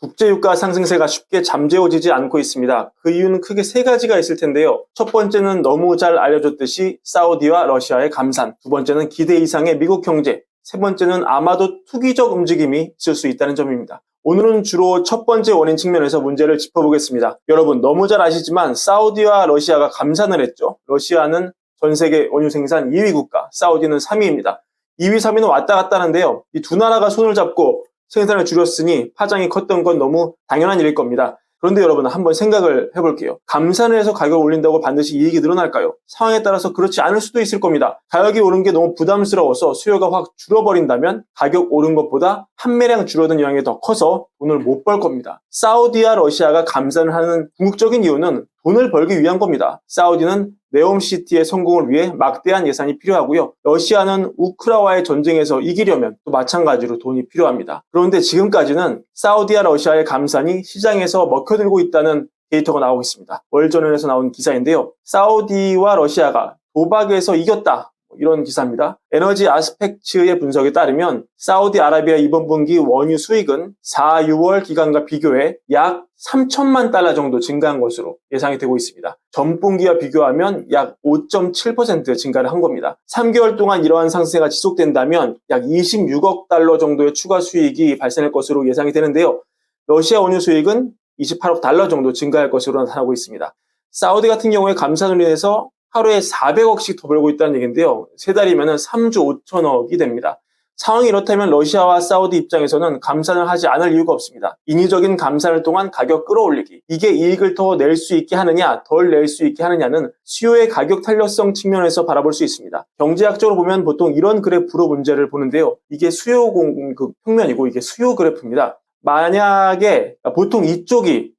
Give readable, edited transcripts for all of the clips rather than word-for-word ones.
국제유가 상승세가 쉽게 잠재워지지 않고 있습니다. 그 이유는 크게 세 가지가 있을 텐데요. 첫 번째는 너무 잘 알려졌듯이 사우디와 러시아의 감산, 두 번째는 기대 이상의 미국 경제, 세 번째는 아마도 투기적 움직임이 있을 수 있다는 점입니다. 오늘은 주로 첫 번째 원인 측면에서 문제를 짚어보겠습니다. 여러분 너무 잘 아시지만 사우디와 러시아가 감산을 했죠. 러시아는 전 세계 원유 생산 2위 국가, 사우디는 3위입니다. 2위, 3위는 왔다 갔다 하는데요. 이 두 나라가 손을 잡고 생산을 줄였으니 파장이 컸던 건 너무 당연한 일일 겁니다. 그런데 여러분 한번 생각을 해볼게요. 감산을 해서 가격을 올린다고 반드시 이익이 늘어날까요? 상황에 따라서 그렇지 않을 수도 있을 겁니다. 가격이 오른 게 너무 부담스러워서 수요가 확 줄어버린다면 가격 오른 것보다 판매량 줄어든 영향이 더 커서 돈을 못 벌 겁니다. 사우디와 러시아가 감산을 하는 궁극적인 이유는 돈을 벌기 위한 겁니다. 사우디는 네옴시티의 성공을 위해 막대한 예산이 필요하고요. 러시아는 우크라이나와의 전쟁에서 이기려면 또 마찬가지로 돈이 필요합니다. 그런데 지금까지는 사우디와 러시아의 감산이 시장에서 먹혀들고 있다는 데이터가 나오고 있습니다. 월저널에서 나온 기사인데요. 사우디와 러시아가 도박에서 이겼다. 이런 기사입니다. 에너지 아스펙츠의 분석에 따르면 사우디아라비아 이번 분기 원유 수익은 4, 6월 기간과 비교해 약 3천만 달러 정도 증가한 것으로 예상이 되고 있습니다. 전분기와 비교하면 약 5.7% 증가를 한 겁니다. 3개월 동안 이러한 상승세가 지속된다면 약 26억 달러 정도의 추가 수익이 발생할 것으로 예상이 되는데요. 러시아 원유 수익은 28억 달러 정도 증가할 것으로 나타나고 있습니다. 사우디 같은 경우에 감산으로 인해서 하루에 400억씩 더 벌고 있다는 얘기인데요. 세 달이면 3조 5천억이 됩니다. 상황이 이렇다면 러시아와 사우디 입장에서는 감산을 하지 않을 이유가 없습니다. 인위적인 감산을 통한 가격 끌어올리기. 이게 이익을 더 낼 수 있게 하느냐, 덜 낼 수 있게 하느냐는 수요의 가격 탄력성 측면에서 바라볼 수 있습니다. 경제학적으로 보면 보통 이런 그래프로 문제를 보는데요. 이게 수요 공급 평면이고 이게 수요 그래프입니다. 만약에 보통 이쪽이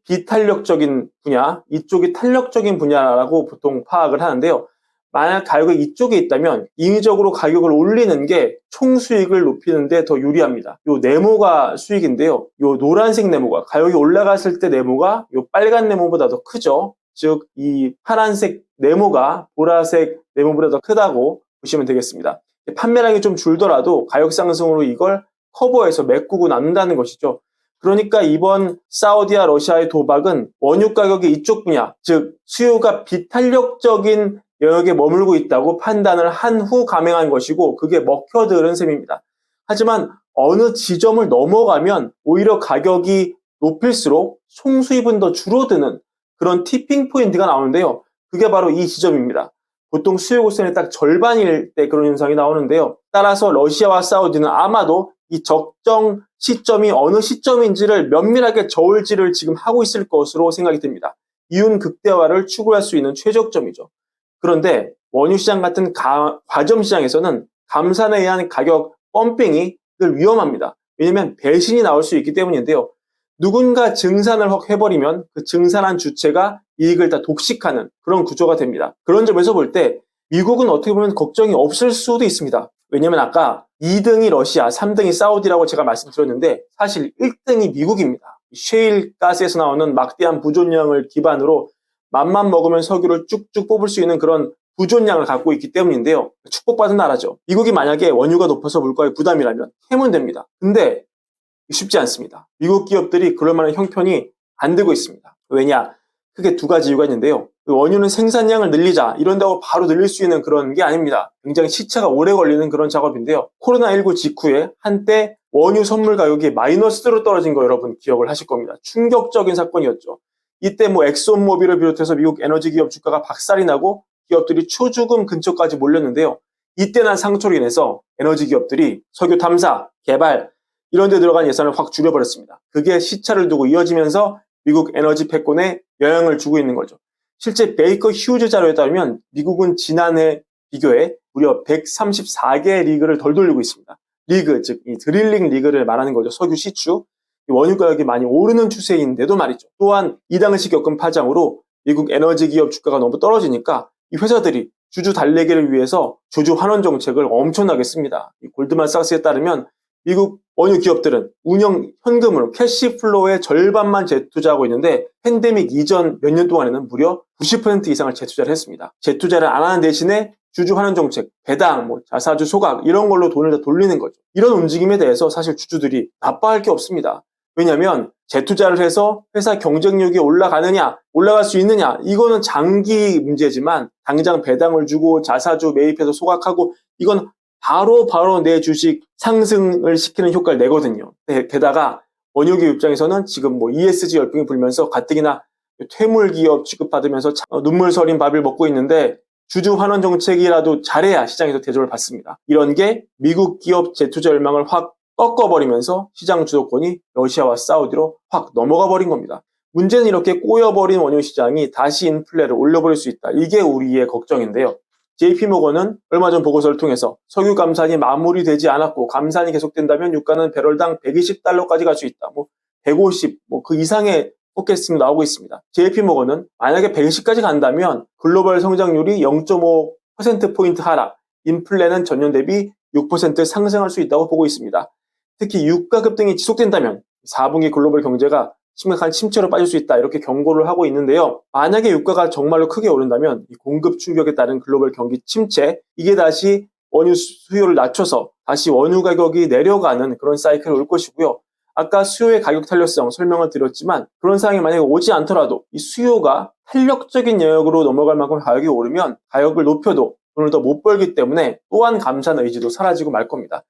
비탄력적인 분야, 이쪽이 탄력적인 분야라고 보통 파악을 하는데요. 만약 가격이 이쪽에 있다면 인위적으로 가격을 올리는 게 총 수익을 높이는 데 더 유리합니다. 요 네모가 수익인데요. 요 노란색 네모가 가격이 올라갔을 때 네모가 요 빨간 네모보다 더 크죠. 즉 이 파란색 네모가 보라색 네모보다 더 크다고 보시면 되겠습니다. 판매량이 좀 줄더라도 가격 상승으로 이걸 커버해서 메꾸고 남는다는 것이죠. 그러니까 이번 사우디와 러시아의 도박은 원유 가격이 이쪽 분야, 즉 수요가 비탄력적인 영역에 머물고 있다고 판단을 한 후 감행한 것이고 그게 먹혀들은 셈입니다. 하지만 어느 지점을 넘어가면 오히려 가격이 높일수록 총수입은 더 줄어드는 그런 티핑 포인트가 나오는데요. 그게 바로 이 지점입니다. 보통 수요 곡선의 딱 절반일 때 그런 현상이 나오는데요. 따라서 러시아와 사우디는 아마도 이 적정 시점이 어느 시점인지를 면밀하게 저울질을 지금 하고 있을 것으로 생각이 됩니다. 이윤 극대화를 추구할 수 있는 최적점이죠. 그런데 원유 시장 같은 과점 시장에서는 감산에 의한 가격 펌핑이 늘 위험합니다. 왜냐하면 배신이 나올 수 있기 때문인데요. 누군가 증산을 확 해버리면 그 증산한 주체가 이익을 다 독식하는 그런 구조가 됩니다. 그런 점에서 볼 때 미국은 어떻게 보면 걱정이 없을 수도 있습니다. 왜냐하면 아까 2등이 러시아, 3등이 사우디라고 제가 말씀드렸는데 사실 1등이 미국입니다. 셰일 가스에서 나오는 막대한 부존량을 기반으로 맘만 먹으면 석유를 쭉쭉 뽑을 수 있는 그런 부존량을 갖고 있기 때문인데요. 축복받은 나라죠. 미국이 만약에 원유가 높아서 물가의 부담이라면 해면 됩니다. 근데 쉽지 않습니다. 미국 기업들이 그럴 만한 형편이 안 되고 있습니다. 왜냐? 크게 두 가지 이유가 있는데요. 원유는 생산량을 늘리자 이런다고 바로 늘릴 수 있는 그런 게 아닙니다. 굉장히 시차가 오래 걸리는 그런 작업인데요. 코로나19 직후에 한때 원유 선물 가격이 마이너스로 떨어진 거 여러분 기억을 하실 겁니다. 충격적인 사건이었죠. 이때 엑소모빌을 비롯해서 미국 에너지 기업 주가가 박살이 나고 기업들이 초주금 근처까지 몰렸는데요. 이때 난 상처로 인해서 에너지 기업들이 석유 탐사, 개발 이런 데 들어간 예산을 확 줄여버렸습니다. 그게 시차를 두고 이어지면서 미국 에너지 패권에 영향을 주고 있는 거죠. 실제 베이커 휴즈 자료에 따르면 미국은 지난해 비교해 무려 134개의 리그를 덜 돌리고 있습니다. 리그, 즉 이 드릴링 리그를 말하는 거죠. 석유 시추. 원유 가격이 많이 오르는 추세인데도 말이죠. 또한 이 당시 겪은 파장으로 미국 에너지 기업 주가가 너무 떨어지니까 이 회사들이 주주 달래기를 위해서 주주 환원 정책을 엄청나게 씁니다. 이 골드만삭스에 따르면 미국 원유 기업들은 운영 현금으로 캐시플로우의 절반만 재투자하고 있는데 팬데믹 이전 몇 년 동안에는 무려 90% 이상을 재투자를 했습니다. 재투자를 안 하는 대신에 주주 환원 정책, 배당, 자사주 소각 이런 걸로 돈을 다 돌리는 거죠. 이런 움직임에 대해서 사실 주주들이 나빠할 게 없습니다. 왜냐하면 재투자를 해서 회사 경쟁력이 올라가느냐, 올라갈 수 있느냐, 이거는 장기 문제지만 당장 배당을 주고 자사주 매입해서 소각하고 이건 바로 내 주식 상승을 시키는 효과를 내거든요. 게다가 원유기업 입장에서는 지금 뭐 ESG 열풍이 불면서 가뜩이나 퇴물기업 취급받으면서 눈물 서린 밥을 먹고 있는데 주주 환원 정책이라도 잘해야 시장에서 대접을 받습니다. 이런 게 미국 기업 재투자 열망을 확 꺾어버리면서 시장 주도권이 러시아와 사우디로 확 넘어가 버린 겁니다. 문제는 이렇게 꼬여버린 원유 시장이 다시 인플레를 올려버릴 수 있다. 이게 우리의 걱정인데요. JP모건은 얼마 전 보고서를 통해서 석유 감산이 마무리되지 않았고 감산이 계속된다면 유가는 배럴당 120달러까지 갈 수 있다. 150, 그 이상의 포캐스팅 나오고 있습니다. JP모건은 만약에 120까지 간다면 글로벌 성장률이 0.5%포인트 하락, 인플레는 전년 대비 6% 상승할 수 있다고 보고 있습니다. 특히 유가 급등이 지속된다면 4분기 글로벌 경제가 심각한 침체로 빠질 수 있다 이렇게 경고를 하고 있는데요. 만약에 유가가 정말로 크게 오른다면 공급 충격에 따른 글로벌 경기 침체, 이게 다시 원유 수요를 낮춰서 다시 원유 가격이 내려가는 그런 사이클이 올 것이고요. 아까 수요의 가격 탄력성 설명을 드렸지만 그런 상황이 만약에 오지 않더라도 이 수요가 탄력적인 영역으로 넘어갈 만큼 가격이 오르면 가격을 높여도 돈을 더 못 벌기 때문에 또한 감산 의지도 사라지고 말 겁니다.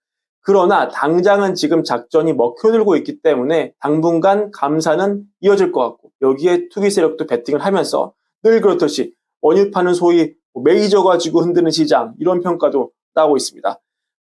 그러나 당장은 지금 작전이 먹혀들고 있기 때문에 당분간 감산은 이어질 것 같고 여기에 투기 세력도 베팅을 하면서 늘 그렇듯이 원유파는 소위 메이저 가지고 흔드는 시장 이런 평가도 나오고 있습니다.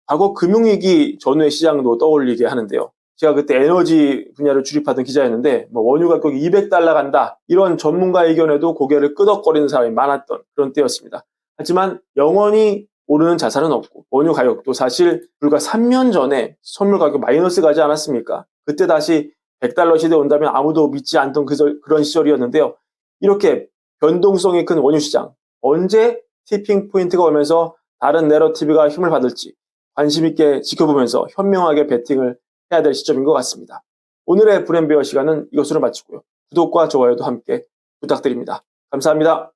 과거 금융위기 전후의 시장도 떠올리게 하는데요. 제가 그때 에너지 분야를 출입하던 기자였는데 원유 가격이 200달러 간다 이런 전문가 의견에도 고개를 끄덕거리는 사람이 많았던 그런 때였습니다. 하지만 영원히 오르는 자산은 없고 원유 가격도 사실 불과 3년 전에 선물 가격 마이너스 가지 않았습니까? 그때 다시 100달러 시대 온다면 아무도 믿지 않던 그런 시절이었는데요. 이렇게 변동성이 큰 원유 시장 언제 티핑 포인트가 오면서 다른 내러티브가 힘을 받을지 관심 있게 지켜보면서 현명하게 베팅을 해야 될 시점인 것 같습니다. 오늘의 브랜베어 시간은 이것으로 마치고요. 구독과 좋아요도 함께 부탁드립니다. 감사합니다.